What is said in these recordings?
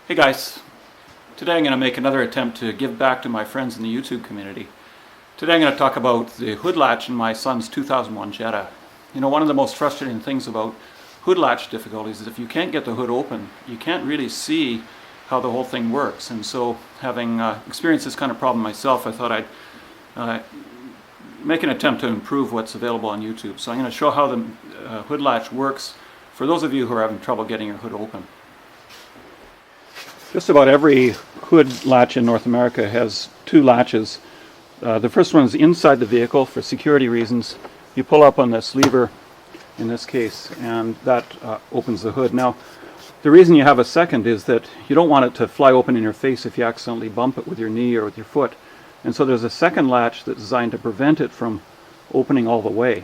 Hey guys, today I'm going to make another attempt to give back to my friends in the YouTube community. Today I'm going to talk about the hood latch in my son's 2001 Jetta. You know, one of the most frustrating things about hood latch difficulties is if you can't get the hood open, you can't really see how the whole thing works. And so, having experienced this kind of problem myself, I thought I'd make an attempt to improve what's available on YouTube. So I'm going to show how the hood latch works for those of you who are having trouble getting your hood open. Just about every hood latch in North America has two latches. The first one is inside the vehicle for security reasons. You pull up on this lever, in this case, and that opens the hood. Now, the reason you have a second is that you don't want it to fly open in your face if you accidentally bump it with your knee or with your foot. And so there's a second latch that's designed to prevent it from opening all the way.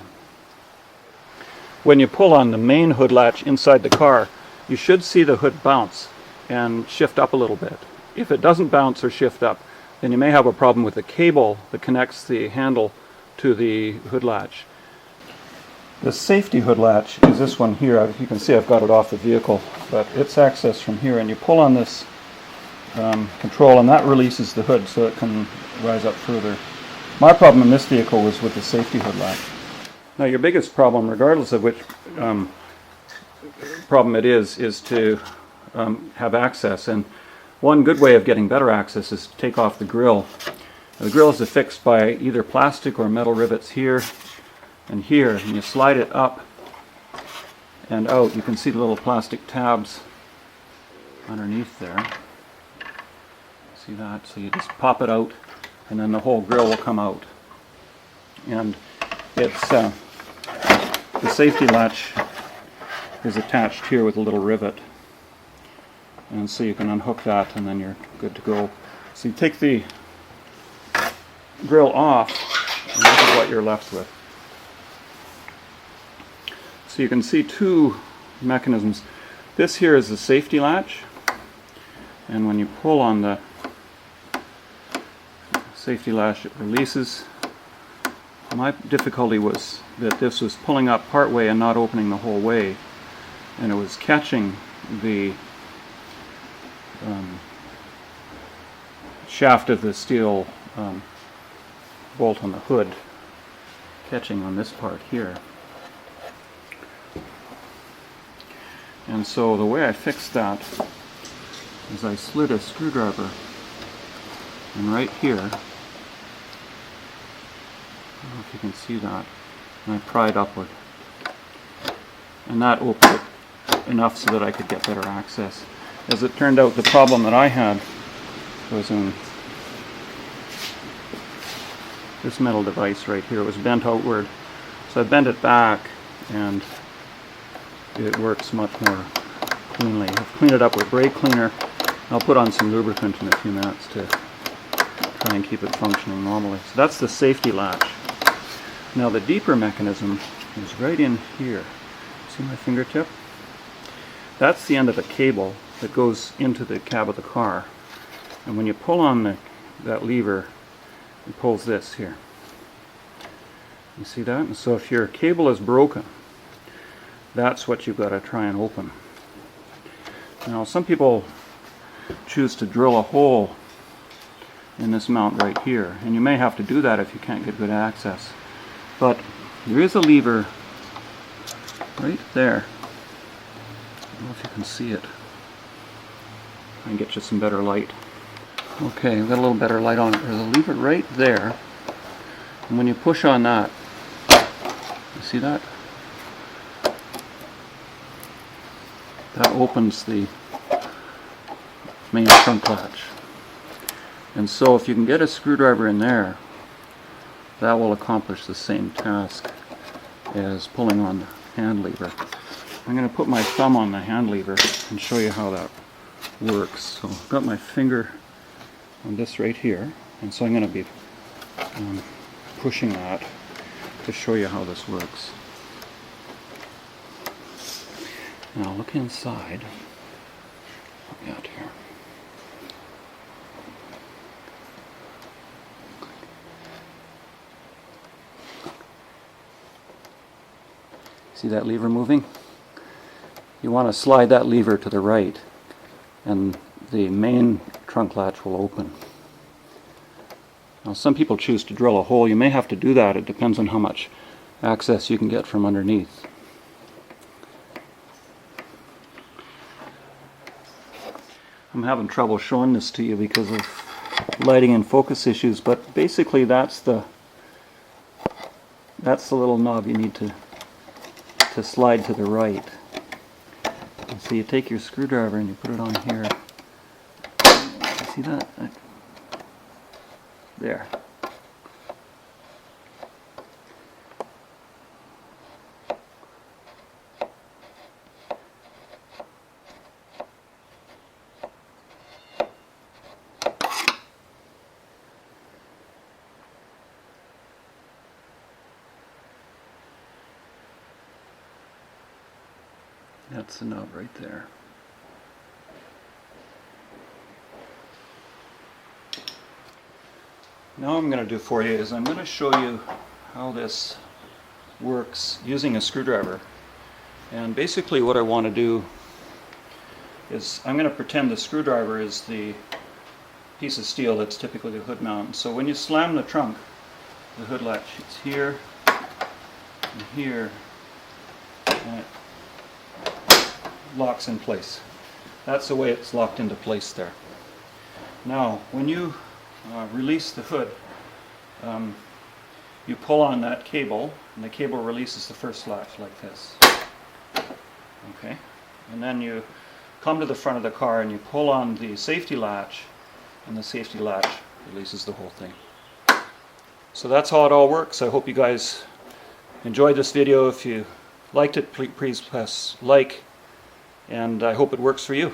When you pull on the main hood latch inside the car, you should see the hood bounce and shift up a little bit. If it doesn't bounce or shift up, then you may have a problem with the cable that connects the handle to the hood latch. The safety hood latch is this one here. You can see I've got it off the vehicle, but it's accessed from here, and you pull on this control and that releases the hood so it can rise up further. My problem in this vehicle was with the safety hood latch. Now your biggest problem, regardless of which problem it is to have access, and one good way of getting better access is to take off the grill. The grill is affixed by either plastic or metal rivets here and here, and you slide it up and out. You can see the little plastic tabs underneath there. See that? So you just pop it out and then the whole grill will come out. And it's the safety latch is attached here with a little rivet. And so you can unhook that and then you're good to go. So you take the grill off and this is what you're left with. So you can see two mechanisms. This here is the safety latch, and when you pull on the safety latch it releases. My difficulty was that this was pulling up part way and not opening the whole way, and it was catching the shaft of the steel bolt on the hood, catching on this part here. And so the way I fixed that is I slid a screwdriver and right here, I don't know if you can see that, and I pried upward, and that opened it enough so that I could get better access. As it turned out, the problem that I had was in this metal device right here. It was bent outward, so I bent it back and it works much more cleanly. I've cleaned it up with brake cleaner. I'll put on some lubricant in a few minutes to try and keep it functioning normally. So that's the safety latch. Now the deeper mechanism is right in here. See my fingertip? That's the end of a cable that goes into the cab of the car. And when you pull on that lever, it pulls this here. You see that? And so if your cable is broken, that's what you've got to try and open. Now some people choose to drill a hole in this mount right here, and you may have to do that if you can't get good access. But there is a lever right there. I don't know if you can see it. I can get you some better light. Okay, I've got a little better light on it. There's a lever right there, and when you push on that, you see that? That opens the main trunk latch. And so if you can get a screwdriver in there, that will accomplish the same task as pulling on the hand lever. I'm going to put my thumb on the hand lever and show you how that works. So I've got my finger on this right here, and so I'm going to be pushing that to show you how this works. Now look inside. What we got here? See that lever moving? You want to slide that lever to the right and the main trunk latch will open. Now some people choose to drill a hole. You may have to do that. It depends on how much access you can get from underneath. I'm having trouble showing this to you because of lighting and focus issues, but basically that's the little knob you need to slide to the right. And so you take your screwdriver and you put it on here. See that? There. That's the knob right there. Now what I'm going to do for you is I'm going to show you how this works using a screwdriver. And basically what I want to do is I'm going to pretend the screwdriver is the piece of steel that's typically the hood mount. So when you slam the trunk, the hood latch is here and here, and it locks in place. That's the way it's locked into place there. Now when you release the hood, you pull on that cable and the cable releases the first latch like this. Okay, and then you come to the front of the car and you pull on the safety latch, and the safety latch releases the whole thing. So that's how it all works. I hope you guys enjoyed this video. If you liked it, please press like, and I hope it works for you.